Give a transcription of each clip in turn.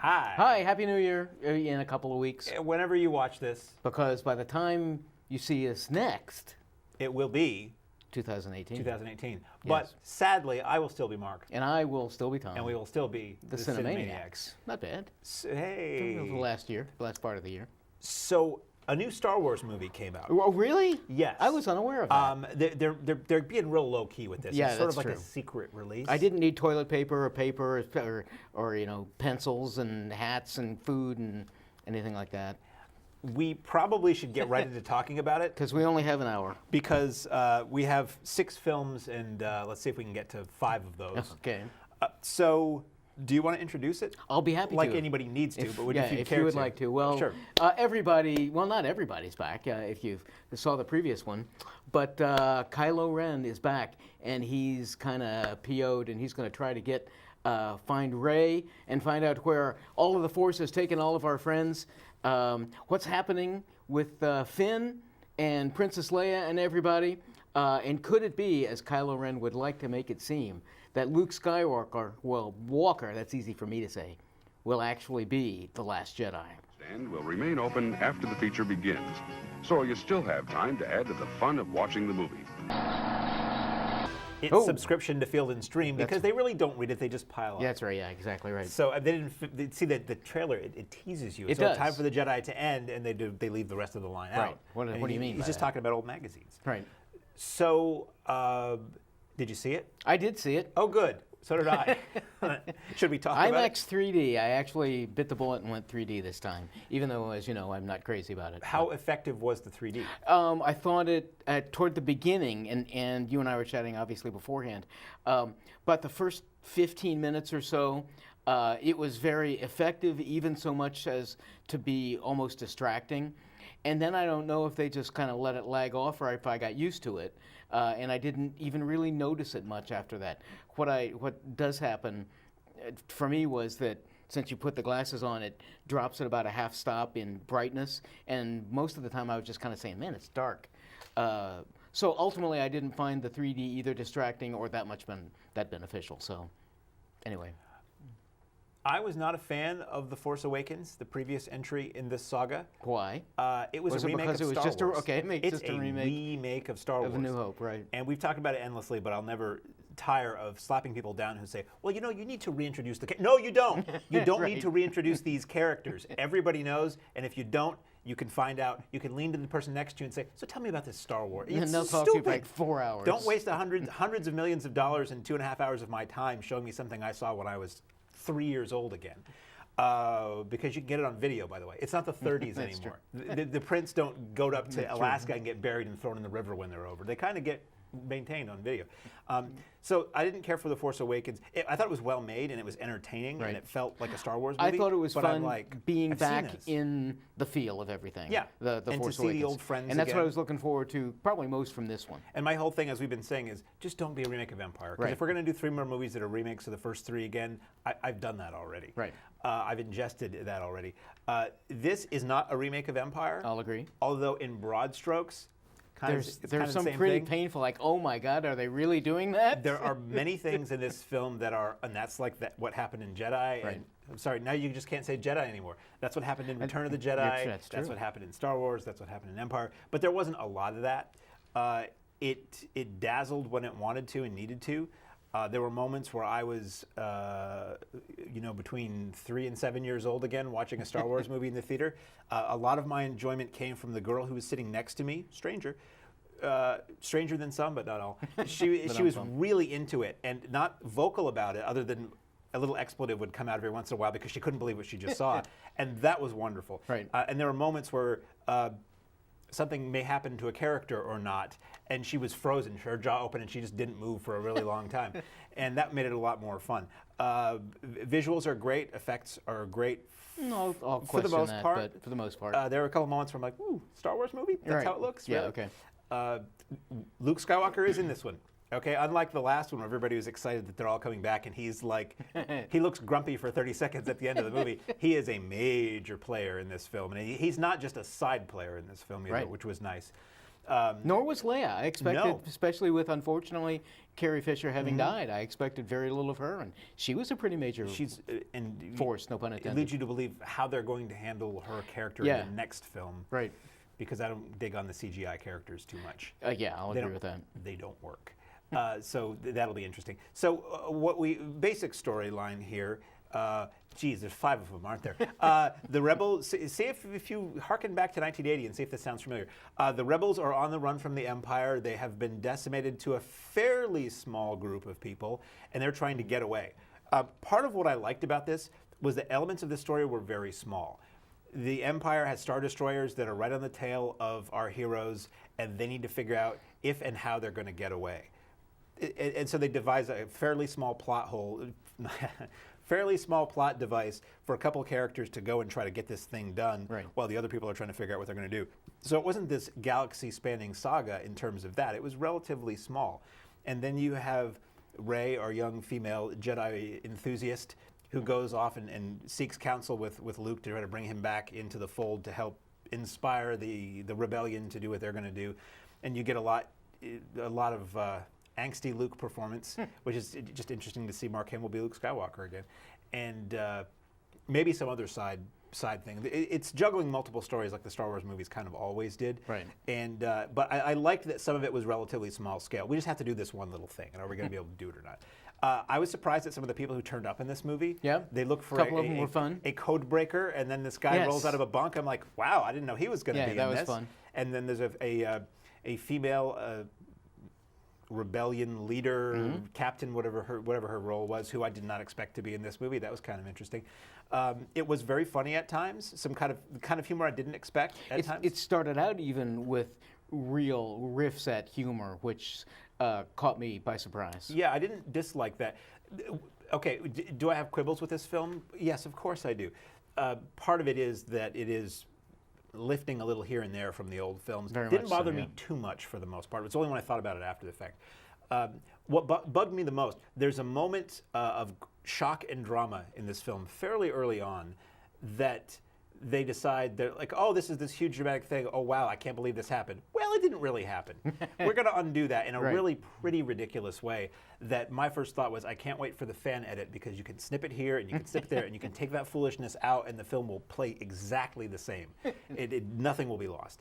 Hi. Hi, Happy New Year in a couple of weeks. Whenever you watch this, Because by the time you see us next, it will be 2018. 2018. But sadly, I will still be Mark. And I will still be Tom. And we will still be the Cinemaniacs. Not bad. Hey. The last part of the year. So, a new Star Wars movie came out. Oh, really? Yes. I was unaware of that. They're being real low key with this. Yeah, it's sort of that's like true. a secret release. I didn't need toilet paper or pencils and hats and food and anything like that. We probably should get right into talking about it. Because we only have an hour. Because we have 6 films, and let's see if we can get to 5 of those. Okay. So, do you want to introduce it? I'll be happy to. Like anybody needs to, but if you would like to. Well, sure. Everybody, well, not everybody's back, if you saw the previous one, but Kylo Ren is back, and he's kind of PO'd, and he's going to try to find Rey and find out where all of the Force has taken all of our friends, what's happening with Finn and Princess Leia and everybody, and could it be, as Kylo Ren would like to make it seem, that Luke Skywalker, Walker, that's easy for me to say, will actually be the last Jedi. And will remain open after the feature begins, so you still have time to add to the fun of watching the movie. It's subscription to Field and Stream because they really don't read it; they just pile up. Yeah, that's right. Yeah, exactly right. So they didn't see that the trailer. It teases you. It so does. Time for the Jedi to end, and they leave the rest of the line out. What do you mean? He's just talking about old magazines. Right. So, did you see it? I did see it. Oh, good. So did I. Should we talk about it? IMAX 3D. I actually bit the bullet and went 3D this time, even though, as you know, I'm not crazy about it. How effective was the 3D? I thought it toward the beginning, and you and I were chatting obviously beforehand, but the first 15 minutes or so, it was very effective, even so much as to be almost distracting. And then I don't know if they just kind of let it lag off or if I got used to it, and I didn't even really notice it much after that. What does happen for me was that since you put the glasses on, it drops at about a half stop in brightness, and most of the time I was just kind of saying, man, it's dark. So ultimately I didn't find the 3D either distracting or that beneficial. So anyway. I was not a fan of The Force Awakens, the previous entry in this saga. Why? It was a remake of Star Wars. It's just a remake of Star Wars. Of A New Hope, right. And we've talked about it endlessly, but I'll never tire of slapping people down who say, well, you need to reintroduce the No, you don't. You don't Right. need to reintroduce these characters. Everybody knows, and if you don't, you can find out. You can lean to the person next to you and say, so tell me about this Star Wars. It's And they'll talk stupid. to you for like 4 hours. Don't waste hundreds of millions of dollars and 2.5 hours of my time showing me something I saw when I was 3 years old again. Because you can get it on video, by the way. It's not the 30s anymore. The prints don't go up to Alaska and get buried and thrown in the river when they're over. They kind of get maintained on video. So I didn't care for The Force Awakens. I thought it was well made and it was entertaining and it felt like a Star Wars movie. I thought it was fun being I've back in the feel of everything. Yeah, the and Force to see Awakens. the old friends and that's again. what I was looking forward to, probably most from this one. And my whole thing, as we've been saying, is just don't be a remake of Empire. Because if we're going to do 3 more movies that are remakes of the first 3 again, I've done that already. Right. I've ingested that already. This is not a remake of Empire. I'll agree. Although in broad strokes, there's kind of some the same pretty thing. painful, like, oh my God, are they really doing that? There are many things in this film that are, and that's like what happened in Jedi. Right. And, I'm sorry, now you just can't say Jedi anymore. That's what happened in Return of the Jedi. That's what happened in Star Wars. That's what happened in Empire. But there wasn't a lot of that. It dazzled when it wanted to and needed to. There were moments where I was, between 3 and 7 years old again, watching a Star Wars movie in the theater. A lot of my enjoyment came from the girl who was sitting next to me, stranger than some, but not all. She was really into it and not vocal about it, other than a little expletive would come out every once in a while because she couldn't believe what she just saw, and that was wonderful. Right. And there were moments where something may happen to a character or not, and she was frozen, her jaw open, and she just didn't move for a really long time. And that made it a lot more fun. Visuals are great, effects are great. No, I'll for the most part. But for the most part. There were a couple moments where I'm like, ooh, Star Wars movie? That's how it looks? Yeah, really? okay. Luke Skywalker is in this one. Okay, unlike the last one where everybody was excited that they're all coming back and he's like, he looks grumpy for 30 seconds at the end of the movie. He is a major player in this film. And he's not just a side player in this film either, which was nice. Nor was Leia. I expected, No. especially with, unfortunately, Carrie Fisher having died, I expected very little of her, and she was a pretty major force, no pun It intended. leads you to believe how they're going to handle her character Yeah. in the next film. Right. Because I don't dig on the CGI characters too much. Yeah, I'll agree with that. They don't work. So that'll be interesting. So basic storyline here. Geez, there's 5 of them, aren't there? The rebels, see if you harken back to 1980 and see if this sounds familiar. The rebels are on the run from the Empire. They have been decimated to a fairly small group of people, and they're trying to get away. Part of what I liked about this was the elements of the story were very small. The Empire has Star Destroyers that are right on the tail of our heroes, and they need to figure out if and how they're going to get away. And so they devise a fairly small plot hole, fairly small plot device for a couple characters to go and try to get this thing done, while the other people are trying to figure out what they're going to do. So it wasn't this galaxy-spanning saga in terms of that. It was relatively small. And then you have Rey, our young female Jedi enthusiast, who goes off and seeks counsel with Luke to try to bring him back into the fold to help inspire the rebellion to do what they're going to do. And you get a lot of angsty Luke performance, which is just interesting to see Mark Hamill be Luke Skywalker again, and maybe some other side thing. It's juggling multiple stories like the Star Wars movies kind of always did. Right. And but I liked that some of it was relatively small scale. We just have to do this one little thing, and are we going to be able to do it or not? I was surprised at some of the people who turned up in this movie. Yeah. They look for a couple of them were fun. A code breaker, and then this guy rolls out of a bunk. I'm like, wow, I didn't know he was going to be in this. Yeah, that was fun. And then there's a female rebellion leader, captain, whatever her role was, who I did not expect to be in this movie. That was kind of interesting. It was very funny at times. Some kind of humor I didn't expect at times. It started out even with real riffs at humor, which caught me by surprise. Yeah, I didn't dislike that. Okay, do I have quibbles with this film? Yes, of course I do. Part of it is that it is lifting a little here and there from the old films. Didn't bother me too much for the most part. It's only when I thought about it after the fact. What bugged me the most, there's a moment of shock and drama in this film fairly early on that they decide, they're like, oh, this is this huge dramatic thing. Oh, wow, I can't believe this happened. Well, it didn't really happen. We're going to undo that in a really pretty ridiculous way that my first thought was, I can't wait for the fan edit because you can snip it here and you can snip it there and you can take that foolishness out and the film will play exactly the same. Nothing will be lost.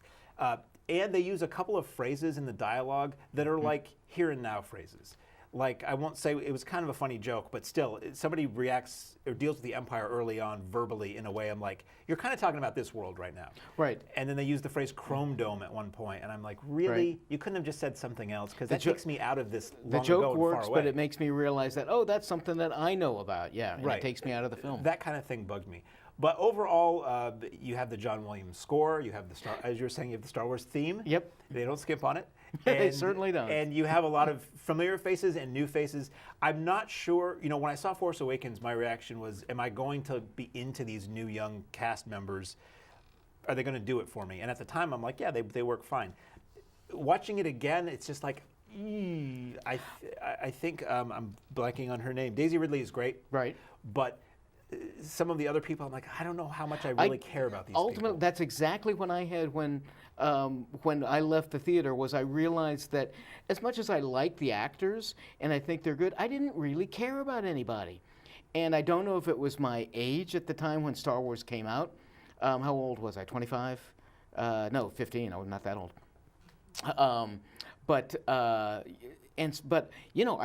And they use a couple of phrases in the dialogue that are like here and now phrases. Like, I won't say, it was kind of a funny joke, but still, somebody reacts or deals with the Empire early on verbally in a way I'm like, you're kind of talking about this world right now. Right. And then they use the phrase Chrome Dome at one point, and I'm like, really? Right. You couldn't have just said something else? Because that takes me out of this The long joke ago and works, far away. but it makes me realize that, oh, that's something that I know about. Yeah, and it takes me out of the film. That kind of thing bugged me. But overall, you have the John Williams score, you have as you were saying, you have the Star Wars theme. Yep. They don't skimp on it. They certainly don't. And you have a lot of familiar faces and new faces. I'm not sure, when I saw Force Awakens, my reaction was, am I going to be into these new young cast members? Are they going to do it for me? And at the time, I'm like, yeah, they work fine. Watching it again, it's just like, I think I'm blanking on her name. Daisy Ridley is great. Right. But some of the other people, I'm like, I don't know how much I really care about these ultimately, people. That's exactly what I had when I left the theater, was I realized that as much as I like the actors and I think they're good, I didn't really care about anybody. And I don't know if it was my age at the time when Star Wars came out. How old was I, 25? No, 15, I was not that old. But I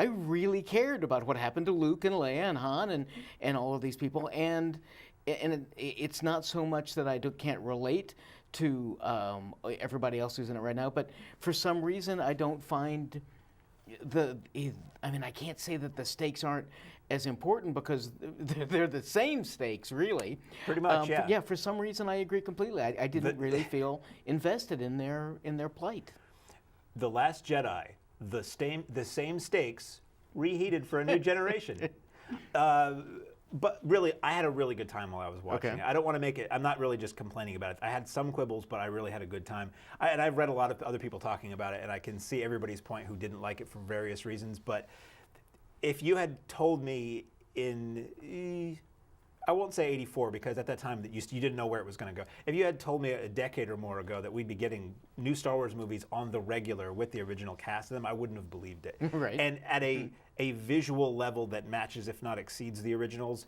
really cared about what happened to Luke and Leia and Han and all of these people, and it's not so much that I can't relate to everybody else who's in it right now, but for some reason I don't find I can't say that the stakes aren't as important because they're the same stakes, really. Pretty much, yeah. Yeah, for some reason I agree completely. I didn't really feel invested in their plight. The Last Jedi, the same stakes, reheated for a new generation. But really, I had a really good time while I was watching it. I don't want to make it, I'm not really just complaining about it. I had some quibbles, but I really had a good time. And I've read a lot of other people talking about it, and I can see everybody's point who didn't like it for various reasons. But if you had told me I won't say 84 because at that time that you didn't know where it was going to go. If you had told me a decade or more ago that we'd be getting new Star Wars movies on the regular with the original cast of them, I wouldn't have believed it. Right. And at a visual level that matches, if not exceeds, the originals,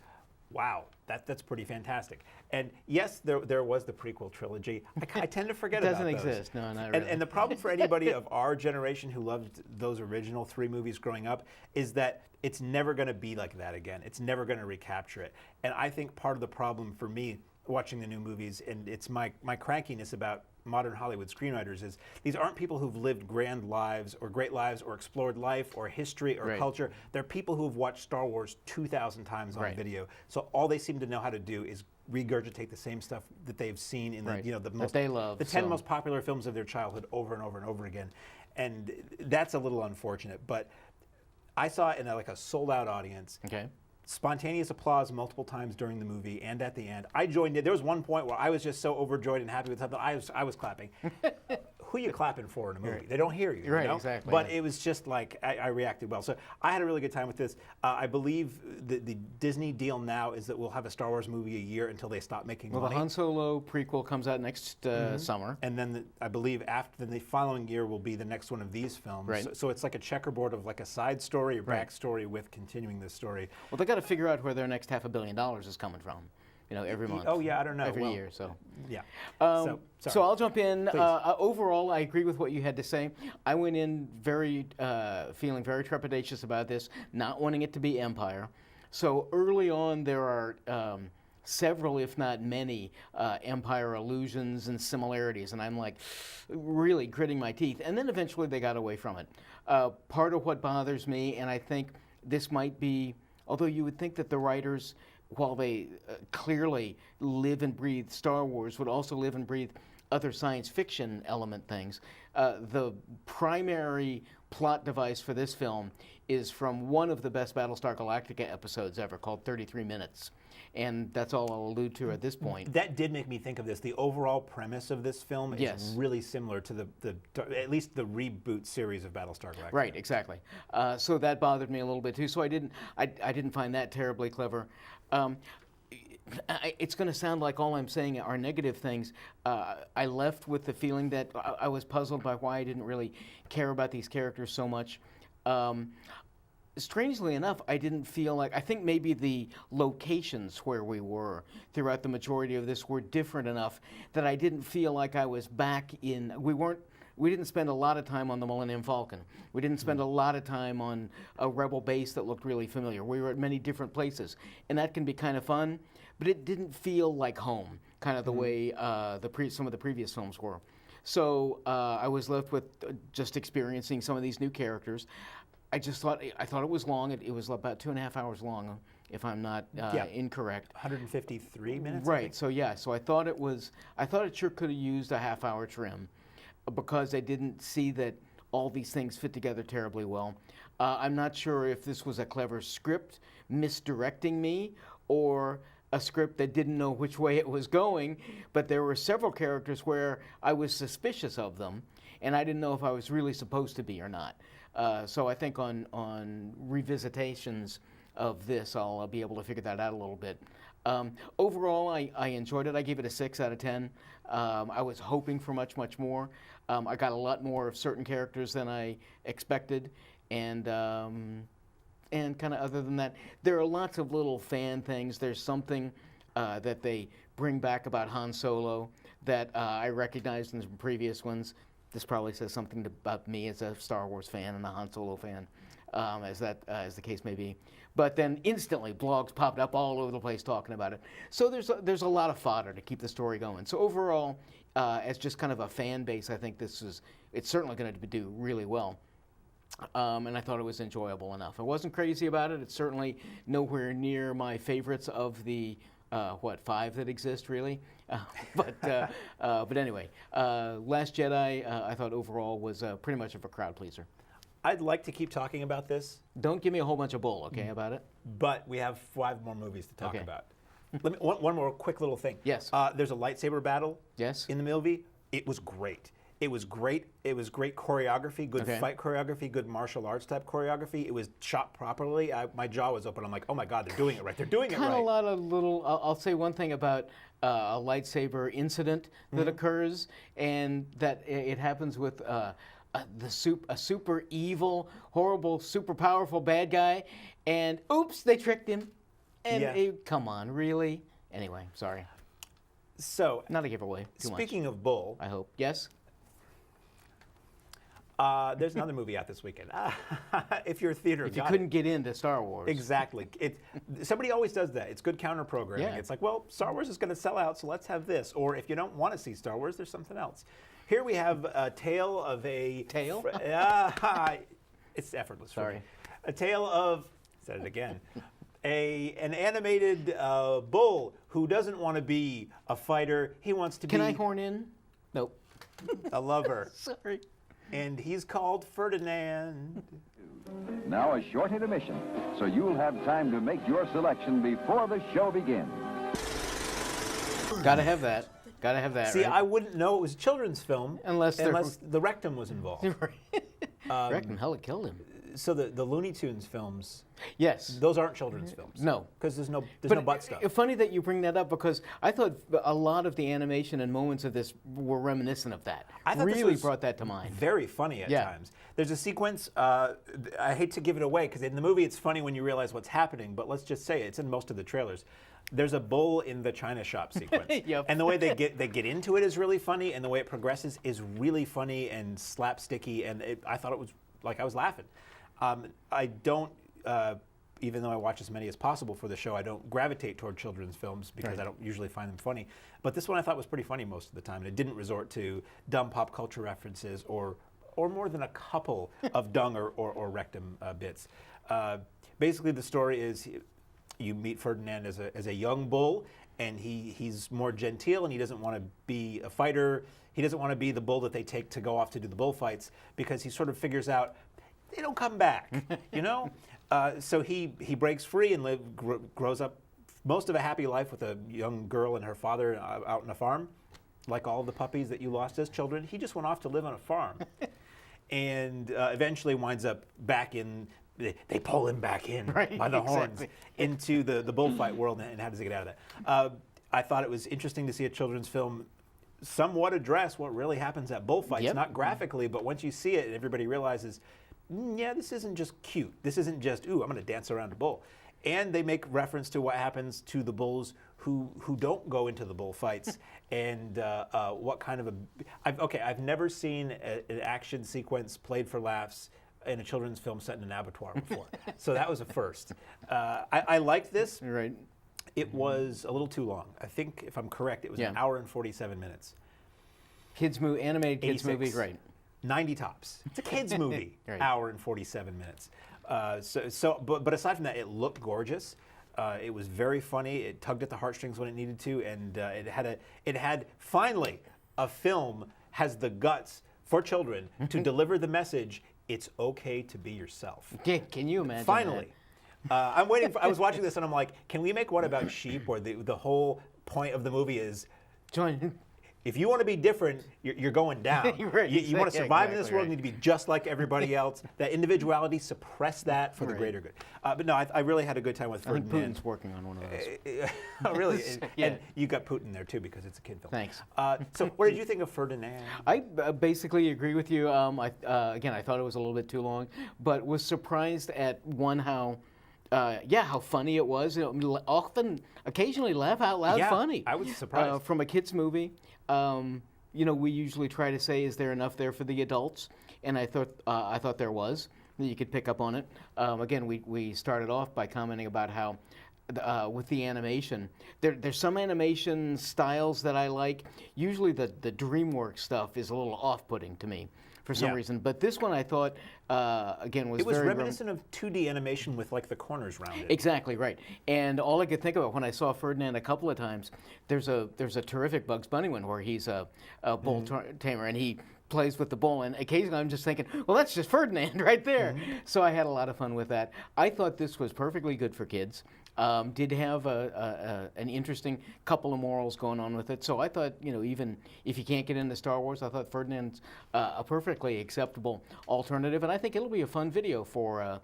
wow, that's pretty fantastic. And yes, there was the prequel trilogy. I tend to forget about those. It doesn't exist. No, not really. And the problem for anybody of our generation who loved those original 3 movies growing up is that it's never going to be like that again. It's never going to recapture it. And I think part of the problem for me watching the new movies, and it's my crankiness about modern Hollywood screenwriters, is these aren't people who've lived grand lives or great lives or explored life or history or culture. They're people who've watched Star Wars 2,000 times on video. So all they seem to know how to do is regurgitate the same stuff that they've seen in the the most they love, the 10 most popular films of their childhood over and over and over again. And that's a little unfortunate, but I saw it in a sold-out audience. Okay. Spontaneous applause multiple times during the movie and at the end. I joined it. There was one point where I was just so overjoyed and happy with something. I was clapping. Who are you clapping for in a movie? They don't hear you. Right, you know? exactly. But it was just I reacted well. So I had a really good time with this. I believe the Disney deal now is that we'll have a Star Wars movie a year until they stop making money. Well, the Han Solo prequel comes out next summer. And then I believe after the following year will be the next one of these films. Right. So it's like a checkerboard of a side story or backstory with continuing this story. Well, they got to figure out where their next $500 million is coming from. Every month. Oh yeah, I don't know. Every year, so. Yeah. So I'll jump in. Overall, I agree with what you had to say. I went in feeling very trepidatious about this, not wanting it to be Empire. So early on, there are several, if not many, Empire allusions and similarities, and I'm really gritting my teeth. And then eventually they got away from it. Part of what bothers me, and I think this might be, although you would think that the writers, while they clearly live and breathe Star Wars, would also live and breathe other science fiction element things. The primary plot device for this film is from one of the best Battlestar Galactica episodes ever, called 33 Minutes. And that's all I'll allude to at this point. That did make me think of this. The overall premise of this film is really similar to at least the reboot series of Battlestar Galactica. Right, exactly. So that bothered me a little bit too. So I didn't find that terribly clever. It's going to sound like all I'm saying are negative things. I left with the feeling that I was puzzled by why I didn't really care about these characters so much. Strangely enough, I didn't feel like, I think maybe the locations where we were throughout the majority of this were different enough that I didn't feel like I was back in, we didn't spend a lot of time on the Millennium Falcon. We didn't spend a lot of time on a Rebel base that looked really familiar. We were at many different places, and that can be kind of fun, but it didn't feel like home, kind of the way some of the previous films were. So I was left with just experiencing some of these new characters. I thought it was long. It was about 2.5 hours long, if I'm not incorrect. 153 minutes. Right. So I thought it sure could have used a half-hour trim, because I didn't see that all these things fit together terribly well. I'm not sure if this was a clever script misdirecting me, or a script that didn't know which way it was going, but there were several characters where I was suspicious of them, and I didn't know if I was really supposed to be or not. So I think on revisitations of this, I'll be able to figure that out a little bit. Overall, I enjoyed it. I gave it a 6 out of 10. I was hoping for much, much more. I got a lot more of certain characters than I expected, and kind of other than that, there are lots of little fan things. There's something that they bring back about Han Solo that I recognized in the previous ones. This probably says something about me as a Star Wars fan and a Han Solo fan, as the case may be. But then instantly, blogs popped up all over the place talking about it. So there's a lot of fodder to keep the story going. So overall, as just kind of a fan base, I think it's certainly going to do really well. And I thought it was enjoyable enough. I wasn't crazy about it. It's certainly nowhere near my favorites of the 5 that exist, really. But anyway, Last Jedi, I thought overall was pretty much of a crowd pleaser. I'd like to keep talking about this. Don't give me a whole bunch of bull, okay, about it? But we have 5 more movies to talk about. Let me, one more quick little thing. Yes. There's a lightsaber battle. Yes. In the movie. It was great. It was great. It was great choreography, good Okay. fight choreography, good martial arts type choreography. It was shot properly. My jaw was open. I'm like, oh my God, they're doing it right. They're doing it Kind of right. a lot of little. I'll say one thing about a lightsaber incident that occurs, and that it happens with a super evil, horrible, super powerful bad guy, and oops, they tricked him. And Yeah. come on, really? Anyway, sorry. So, Not a giveaway. Too speaking of bull, much, I hope. Yes? there's another movie out this weekend. If you're a theater, If you couldn't get into Star Wars. Exactly. Somebody always does that. It's good counter programming. Yeah. It's like, well, Star Wars is going to sell out, so let's have this. Or if you don't want to see Star Wars, there's something else. Here we have a tale of a... Tale? It's effortless. Sorry. For me. A tale of... Said it again. An animated bull who doesn't want to be a fighter. He wants to Can be I horn in? Nope. a lover. Sorry. And he's called Ferdinand. Now a short intermission, so you'll have time to make your selection before the show begins. Gotta have that. Gotta have that. See, right? I wouldn't know it was a children's film Unless the rectum was involved. Reckon hell it killed him. So the Looney Tunes films, Yes. those aren't children's films. No. Because there's no But butt stuff. Funny that you bring that up, because I thought a lot of the animation and moments of this were reminiscent of that. I thought this really was brought that to mind. Very funny at Yeah. times. There's a sequence, I hate to give it away, because in the movie it's funny when you realize what's happening, but let's just say it's in most of the trailers. There's a bull in the China shop sequence. Yep. And the way they get into it is really funny, and the way it progresses is really funny and slapsticky, and I thought it was like I was laughing. I don't, even though I watch as many as possible for the show, I don't gravitate toward children's films because I don't usually find them funny. But this one I thought was pretty funny most of the time, and it didn't resort to dumb pop culture references or more than a couple of dung or rectum bits. Basically, the story is you meet Ferdinand as a young bull, and he's more genteel, and he doesn't want to be a fighter. He doesn't want to be the bull that they take to go off to do the bullfights, because he sort of figures out they don't come back, you know? So he breaks free and grows up most of a happy life with a young girl and her father out on a farm. Like all the puppies that you lost as children, he just went off to live on a farm. And eventually winds up back in, they pull him back in by the horns into the bullfight world, and how does he get out of that? I thought it was interesting to see a children's film somewhat address what really happens at bullfights, Yep. not graphically, but once you see it and everybody realizes, yeah, this isn't just cute. This isn't just, ooh, I'm going to dance around a bull. And they make reference to what happens to the bulls who don't go into the bullfights, and what kind of I've never seen an action sequence played for laughs in a children's film set in an abattoir before. So that was a first. I liked this. Right. It was a little too long. I think, if I'm correct, it was an hour and 47 minutes. Kids movie, animated kids 86. movie, right. 90 tops. It's a kid's movie. Right. Hour and 47 minutes. But aside from that, it looked gorgeous. It was very funny. It tugged at the heartstrings when it needed to, and it had finally a film has the guts for children to deliver the message. It's okay to be yourself. Can you imagine? Finally. I'm waiting. I was watching this and I'm like, can we make What About Sheep, where the whole point of the movie is, Join. if you want to be different, you're going down. Right, You want to yeah, survive in this exactly, world, right. you need to be just like everybody else. That individuality, suppress that for the greater good. But no, I really had a good time with I think Ferdinand. Putin's working on one of those. Oh, really? Yeah. And you got Putin there too, because it's a kid film. Thanks. So what did you think of Ferdinand? I basically agree with you. Again, I thought it was a little bit too long, but was surprised at how funny it was. You know, occasionally laugh out loud Yeah, funny. I was surprised. From a kids movie. You know, we usually try to say, is there enough there for the adults? And I thought there was. You could pick up on it. Again, we started off by commenting about how with the animation, there's some animation styles that I like. Usually the DreamWorks stuff is a little off-putting to me for some reason. But this one I thought, again, was very... It was reminiscent of 2D animation with like the corners rounded. Exactly, right. And all I could think about when I saw Ferdinand a couple of times, there's a terrific Bugs Bunny one where he's a bull tamer, and he plays with the bull, and occasionally I'm just thinking, well, that's just Ferdinand right there. So I had a lot of fun with that. I thought this was perfectly good for kids. did have an interesting couple of morals going on with it. So I thought, even if you can't get into Star Wars, I thought Ferdinand's a perfectly acceptable alternative, and I think it'll be a fun video for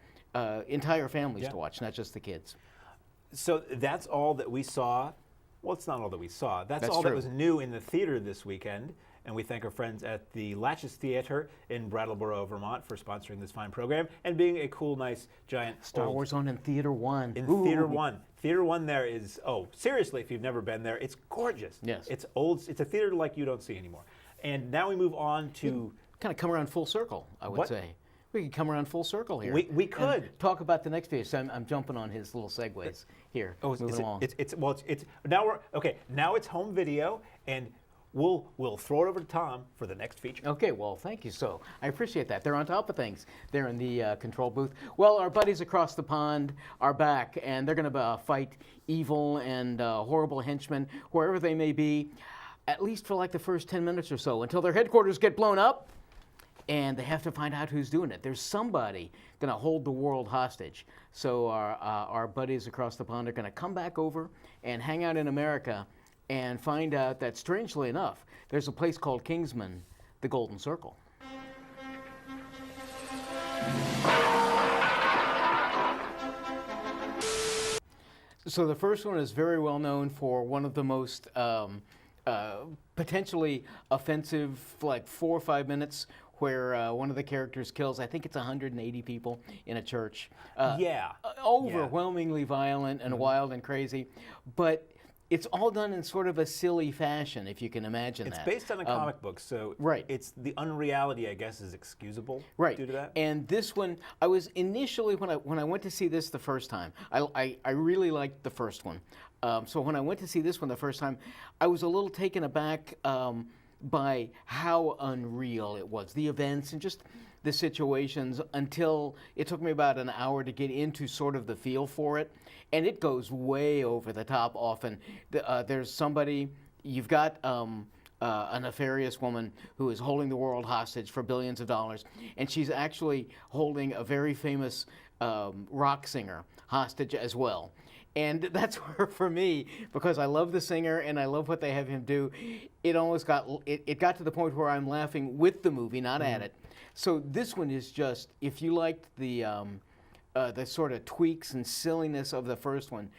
entire families to watch, not just the kids. So that's all that we saw. Well, it's not all that we saw. That's all true. that was new in the theater this weekend. And we thank our friends at the Latches Theater in Brattleboro, Vermont for sponsoring this fine program and being a cool, nice, giant Star Wars on in Theater 1. In Theater 1. Theater 1 there is, seriously, if you've never been there, it's gorgeous. Yes. It's old. It's a theater like you don't see anymore. And now we move on to... Kind of come around full circle, I would say. We could come around full circle here. We could. And talk about the next video. So I'm jumping on his little segues here. Moving along. Now it's home video, and we'll throw it over to Tom for the next feature. Okay, well, thank you. So I appreciate that. They're on top of things. They're in the control booth. Well, our buddies across the pond are back, and they're going to fight evil and horrible henchmen wherever they may be, at least for like the first 10 minutes or so, until their headquarters get blown up. And they have to find out who's doing it. There's somebody going to hold the world hostage. So our buddies across the pond are going to come back over and hang out in America and find out that, strangely enough, there's a place called Kingsmen, the Golden Circle. So the first one is very well known for one of the most potentially offensive, like 4 or 5 minutes, where one of the characters kills, I think it's 180 people in a church. Overwhelmingly violent and wild and crazy. But it's all done in sort of a silly fashion, if you can imagine that. It's based on a comic book, so it's the unreality, I guess, is excusable due to that. And this one, I was initially, when I went to see this the first time, I really liked the first one. So when I went to see this one the first time, I was a little taken aback by how unreal it was, the events and just the situations, until it took me about an hour to get into sort of the feel for it. And it goes way over the top often. There's somebody, you've got a nefarious woman who is holding the world hostage for billions of dollars, and she's actually holding a very famous rock singer hostage as well. And that's where, for me, because I love the singer and I love what they have him do, it almost got to the point where I'm laughing with the movie, not at it. So this one is just, if you liked the sort of tweaks and silliness of the first one,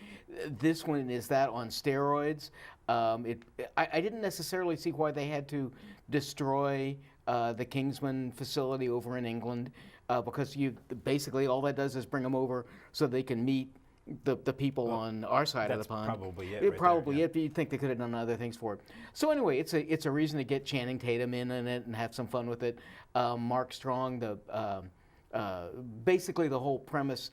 this one is that on steroids. I didn't necessarily see why they had to destroy the Kingsman facility over in England, because basically all that does is bring them over so they can meet the people on our side of the pond. That's probably it. But you'd think they could have done other things for it. So anyway, it's a reason to get Channing Tatum in it and have some fun with it. Mark Strong, basically the whole premise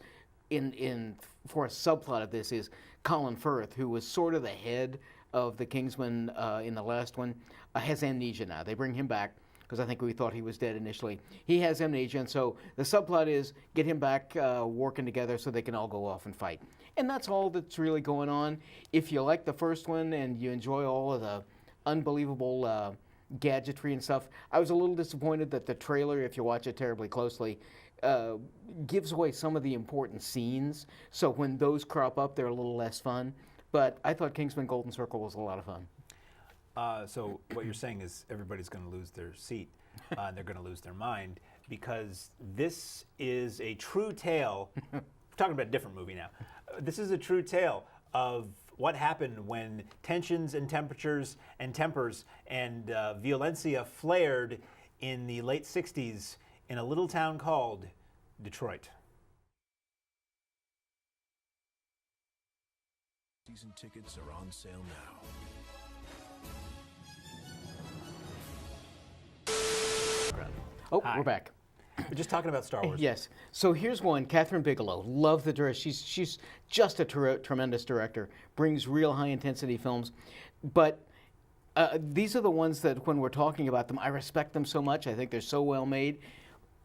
for a subplot of this is Colin Firth, who was sort of the head of the Kingsmen in the last one, has amnesia now. They bring him back, because I think we thought he was dead initially. He has amnesia, and so the subplot is get him back working together so they can all go off and fight. And that's all that's really going on. If you like the first one and you enjoy all of the unbelievable gadgetry and stuff, I was a little disappointed that the trailer, if you watch it terribly closely, gives away some of the important scenes. So when those crop up, they're a little less fun. But I thought Kingsman Golden Circle was a lot of fun. So what you're saying is everybody's going to lose their seat, and they're going to lose their mind, because this is a true tale. We're talking about a different movie now. This is a true tale of what happened when tensions and temperatures and tempers and violencia flared in the late 60s in a little town called Detroit. Season tickets are on sale now. Oh, Hi. we're back. We're just talking about Star Wars. Yes. So here's one. Catherine Bigelow. Love the dress. She's just a tremendous director. Brings real high-intensity films. But these are the ones that, when we're talking about them, I respect them so much. I think they're so well made.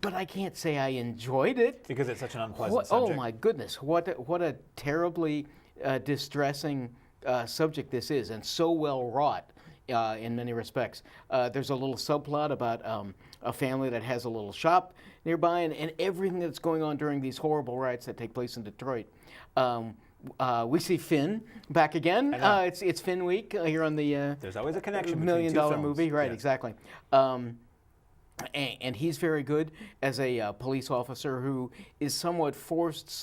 But I can't say I enjoyed it. Because it's such an unpleasant subject. Oh, my goodness. What a terribly distressing subject this is, and so well wrought. In many respects. There's a little subplot about a family that has a little shop nearby, and everything that's going on during these horrible riots that take place in Detroit. we see Finn back again. I know. It's Finn week here on the There's always a connection between $1 million two films. movie, right? Yes. Exactly. And he's very good as a police officer who is somewhat forced /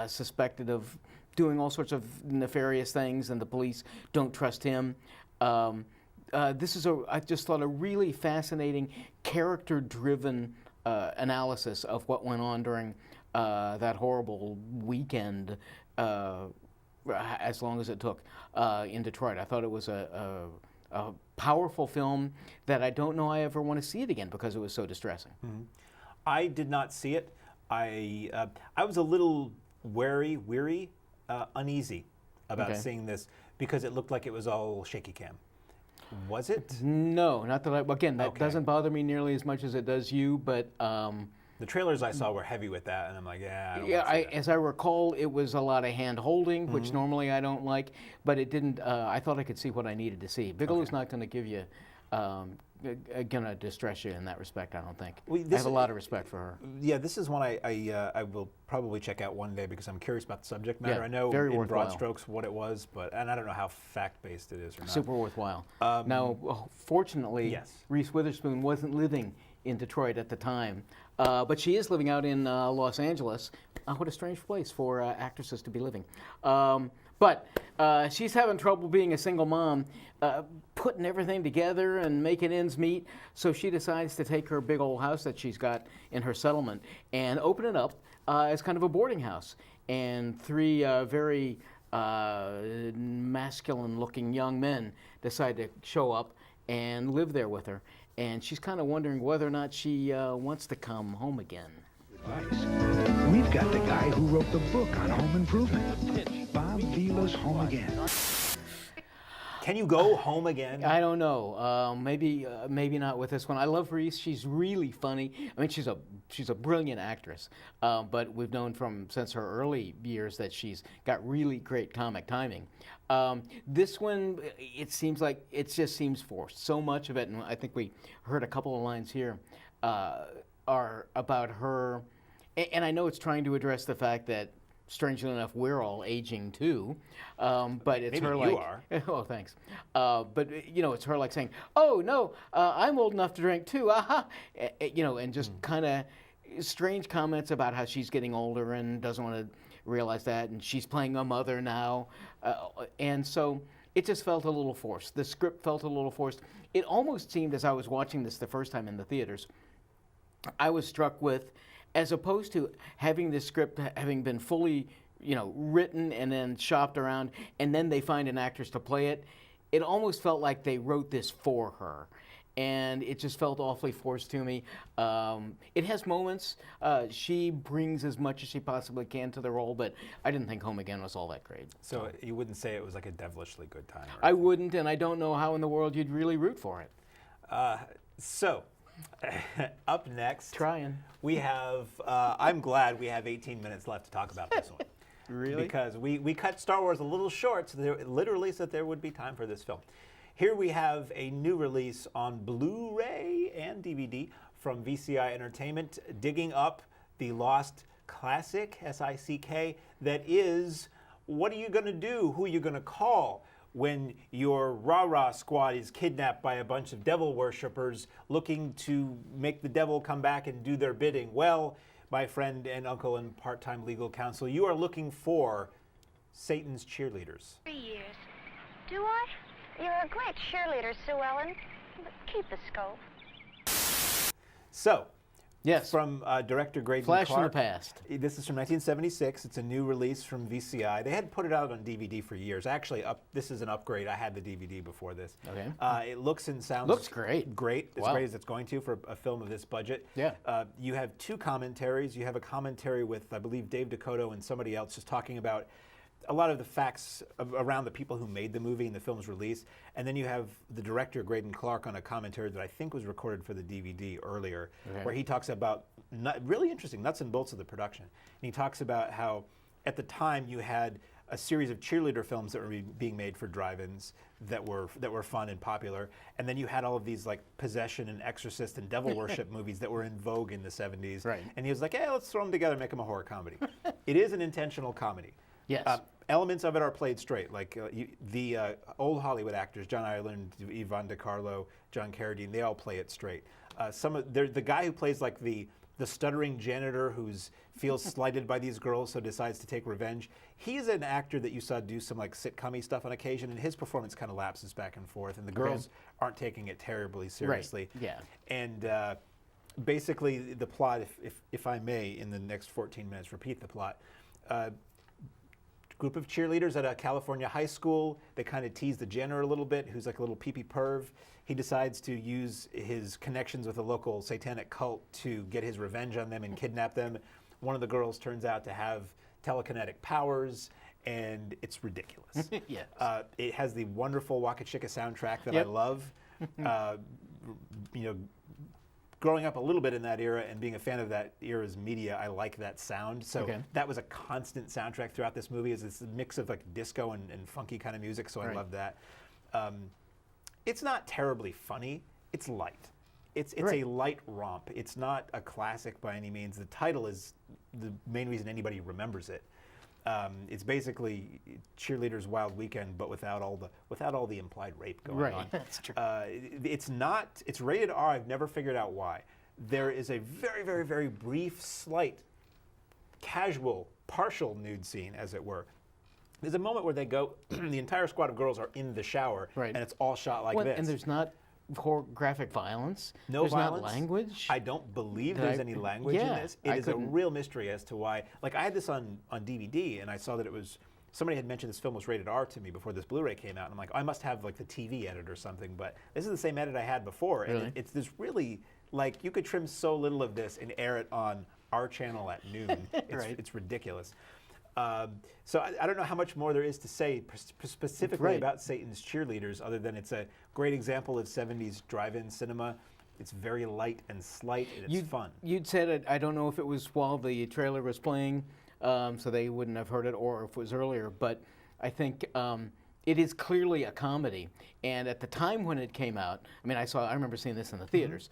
suspected of doing all sorts of nefarious things, and the police don't trust him. This is I just thought, a really fascinating, character-driven analysis of what went on during that horrible weekend, as long as it took in Detroit. I thought it was a powerful film that I don't know I ever want to see it again because it was so distressing. Mm-hmm. I did not see it. I was a little weary, uneasy about seeing this because it looked like it was all shaky cam. Was it? No, not that again, that Okay. doesn't bother me nearly as much as it does you, but The trailers I saw were heavy with that, and I'm like, yeah, I don't yeah, wanna see that. as I recall, it was a lot of hand-holding, which normally I don't like, but it didn't, I thought I could see what I needed to see. Bigelow's not going to give you, going to distress you in that respect, I don't think. Well, I this- have a lot of respect for her. Yeah, this is one I will probably check out one day because I'm curious about the subject matter. Yeah, I know very in worthwhile. broad strokes what it was, and I don't know how fact-based it is or not. Super worthwhile. Now, fortunately, yes. Reese Witherspoon wasn't living in Detroit at the time, but she is living out in Los Angeles. What a strange place for actresses to be living. But she's having trouble being a single mom, putting everything together and making ends meet. So she decides to take her big old house that she's got in her settlement and open it up as kind of a boarding house. And three very masculine-looking young men decide to show up and live there with her. And she's kind of wondering whether or not she wants to come home again. Advice. We've got the guy who wrote the book on home improvement. Bob Vila's Home Again. Can you go home again? I don't know. Maybe not with this one. I love Reese. She's really funny. I mean, she's a brilliant actress. But we've known since her early years that she's got really great comic timing. This one, it seems like it just seems forced. So much of it, and I think we heard a couple of lines here, are about her. And I know it's trying to address the fact that, strangely enough, we're all aging too, but it's Maybe her you like, are. oh, thanks. But it's her like saying, "Oh no, I'm old enough to drink too." Aha, and just kind of strange comments about how she's getting older and doesn't want to realize that, and she's playing a mother now, and so it just felt a little forced. The script felt a little forced. It almost seemed, as I was watching this the first time in the theaters, I was struck with, as opposed to having this script having been fully, written and then shopped around, and then they find an actress to play it, it almost felt like they wrote this for her. And it just felt awfully forced to me. It has moments. She brings as much as she possibly can to the role, but I didn't think Home Again was all that great. So you wouldn't say it was like a devilishly good time? Or I wouldn't, and I don't know how in the world you'd really root for it. So, up next, Trying. we have, I'm glad we have 18 minutes left to talk about this one. Really? Because we cut Star Wars a little short, so literally so that there would be time for this film. Here we have a new release on Blu-ray and DVD from VCI Entertainment, digging up the lost classic, S-I-C-K, that is, what are you going to do? Who are you going to call when your rah-rah squad is kidnapped by a bunch of devil worshippers looking to make the devil come back and do their bidding? Well, my friend and uncle and part-time legal counsel, you are looking for Satan's cheerleaders. 3 years. Do I? You're a great cheerleader, Sue Ellen. But keep the scope. So, Yes. from director Graydon Flash Clark. in the past. This is from 1976. It's a new release from VCI. They had put it out on DVD for years. Actually, this is an upgrade. I had the DVD before this. Okay. It looks and sounds Looks great. Great. As Wow. great as it's going to for a film of this budget. Yeah. You have two commentaries. You have a commentary with, I believe, Dave Dakota and somebody else just talking about a lot of the facts around the people who made the movie and the film's release. And then you have the director, Graydon Clark, on a commentary that I think was recorded for the DVD earlier, where he talks about, really interesting, nuts and bolts of the production. And he talks about how, at the time, you had a series of cheerleader films that were being made for drive-ins that were fun and popular, and then you had all of these like possession and exorcist and devil worship movies that were in vogue in the 70s. Right. And he was like, "Hey, let's throw them together, and make them a horror comedy." It is an intentional comedy. Yes. Elements of it are played straight, like the old Hollywood actors, John Ireland, Yvonne DiCarlo, John Carradine, they all play it straight. The guy who plays like the stuttering janitor who feels slighted by these girls, so decides to take revenge. He's an actor that you saw do some like sitcom-y stuff on occasion, and his performance kind of lapses back and forth, and the girls aren't taking it terribly seriously. Right. Yeah. And basically, the plot, if I may, in the next 14 minutes, repeat the plot. Group of cheerleaders at a California high school. They kind of tease the janitor a little bit, who's like a little peepee perv. He decides to use his connections with a local satanic cult to get his revenge on them and kidnap them. One of the girls turns out to have telekinetic powers, and it's ridiculous. Yes. It has the wonderful Waka Chicka soundtrack that Yep. I love. Growing up a little bit in that era and being a fan of that era's media, I like that sound. So that was a constant soundtrack throughout this movie. Is this mix of like disco and funky kind of music. So I love that. It's not terribly funny. It's light. It's a light romp. It's not a classic by any means. The title is the main reason anybody remembers it. It's basically Cheerleaders' Wild Weekend, but without all the implied rape going on. That's true. It's rated R. I've never figured out why. There is a very, very, very brief, slight, casual, partial nude scene, as it were. There's a moment where they go, the entire squad of girls are in the shower, and it's all shot like this. And there's not graphic violence. No there's violence. Not language. I don't believe there's any language in this. It is a real mystery as to why. Like, I had this on DVD, and I saw that it was, somebody had mentioned this film was rated R to me before this Blu-ray came out, and I'm like, I must have like the TV edit or something, but this is the same edit I had before, and it's this really, like, you could trim so little of this and air it on our channel at noon. It's ridiculous. So I don't know how much more there is to say specifically about Satan's Cheerleaders, other than it's a great example of 70s drive-in cinema. It's very light and slight, and it's fun. You'd said it, I don't know if it was while the trailer was playing, so they wouldn't have heard it, or if it was earlier, but I think it is clearly a comedy. And at the time when it came out, I remember seeing this in the theaters.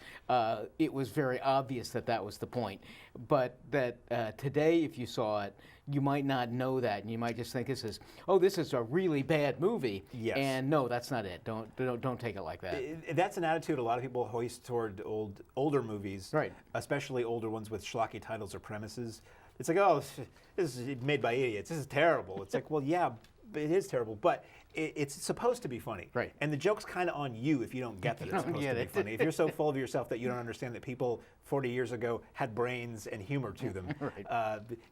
It was very obvious that was the point. But that today, if you saw it, you might not know that, and you might just think this is a really bad movie. Yes. And no, that's not it. Don't take it like that. That's an attitude a lot of people hoist toward older movies, especially older ones with schlocky titles or premises. It's like, oh, this is made by idiots. This is terrible. It's like, well, yeah, it is terrible, but it's supposed to be funny. Right. And the joke's kind of on you if you don't get that it's supposed to be funny. If you're so full of yourself that you don't understand that people 40 years ago had brains and humor to them,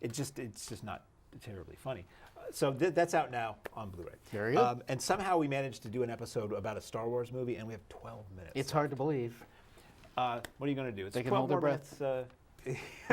it's just not terribly funny. So that's out now on Blu-ray. Very good. And somehow we managed to do an episode about a Star Wars movie, and we have 12 minutes. It's hard to believe. What are you going to do? It's They can 12 hold their more breath. minutes.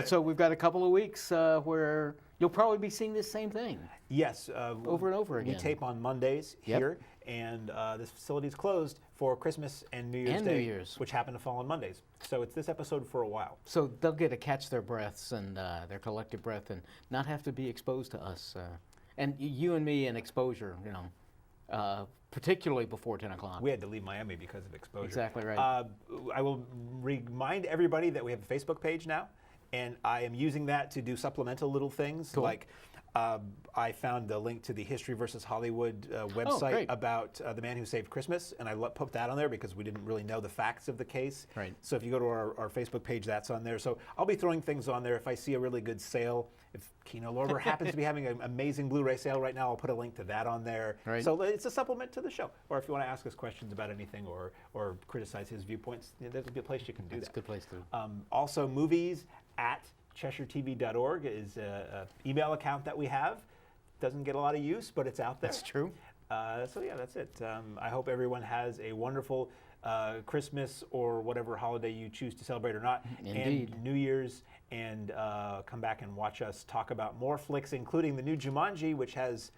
So we've got a couple of weeks where you'll probably be seeing this same thing. Yes. Over and over again. We tape on Mondays here, and this facility is closed for Christmas and New Year's Day, which happen to fall on Mondays. So it's this episode for a while. So they'll get to catch their breaths and their collective breath and not have to be exposed to us. And you and me and exposure, particularly before 10 o'clock. We had to leave Miami because of exposure. Exactly right. I will remind everybody that we have a Facebook page now, and I am using that to do supplemental little things. Cool. Like I found the link to the History versus Hollywood website about The Man Who Saved Christmas, and I put that on there because we didn't really know the facts of the case. Right. So if you go to our Facebook page, that's on there. So I'll be throwing things on there if I see a really good sale. If Kino Lorber happens to be having an amazing Blu-ray sale right now, I'll put a link to that on there. Right. So it's a supplement to the show. Or if you want to ask us questions about anything or criticize his viewpoints, there's a good place you can do that. That's a good place to. Also, movies at CheshireTV.org is an email account that we have. Doesn't get a lot of use, but it's out there. That's true. So yeah, that's it. I hope everyone has a wonderful Christmas or whatever holiday you choose to celebrate or not. Indeed. And New Year's, and come back and watch us talk about more flicks, including the new Jumanji, which has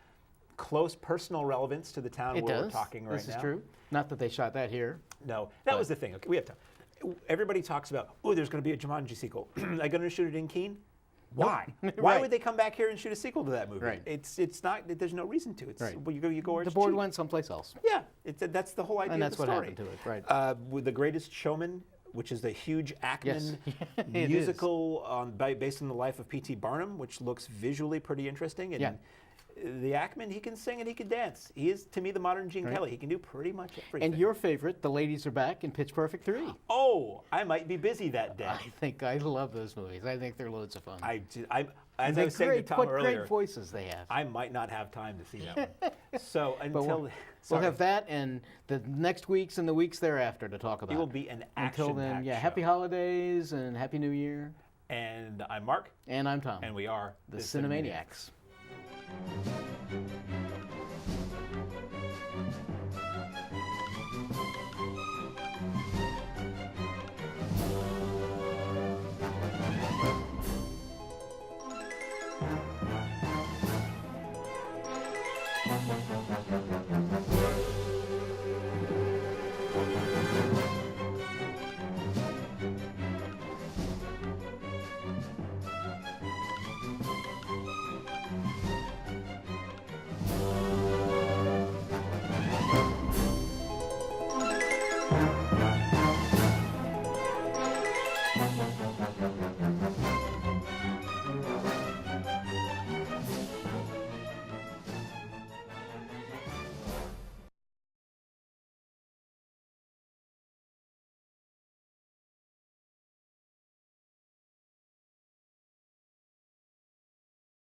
close personal relevance to the town where we're talking right now. This is true. Not that they shot that here. No, that was the thing. Okay, we have time. Everybody talks about, there's going to be a Jumanji sequel. Are they going to shoot it in Keene? Why? Why would they come back here and shoot a sequel to that movie? Right. It's not. There's no reason to. It's well, you go. The board went someplace else. Yeah, that's the whole idea. And that's of the what story. happened to it, right? With The Greatest Showman which is the huge Ackman It musical based on the life of P.T. Barnum, which looks visually pretty interesting. And the Ackman, he can sing and he can dance. He is, to me, the modern Gene Kelly. He can do pretty much everything. And your favorite, The Ladies Are Back in Pitch Perfect 3. Oh, I might be busy that day. I love those movies. I think they're loads of fun. As I was saying to Tom earlier, great voices they have. I might not have time to see that one. So we'll have that and the next weeks and the weeks thereafter to talk about. It will be an action-packed Until then, show. happy holidays and happy New Year. And I'm Mark. And I'm Tom. And we are the Cinemaniacs.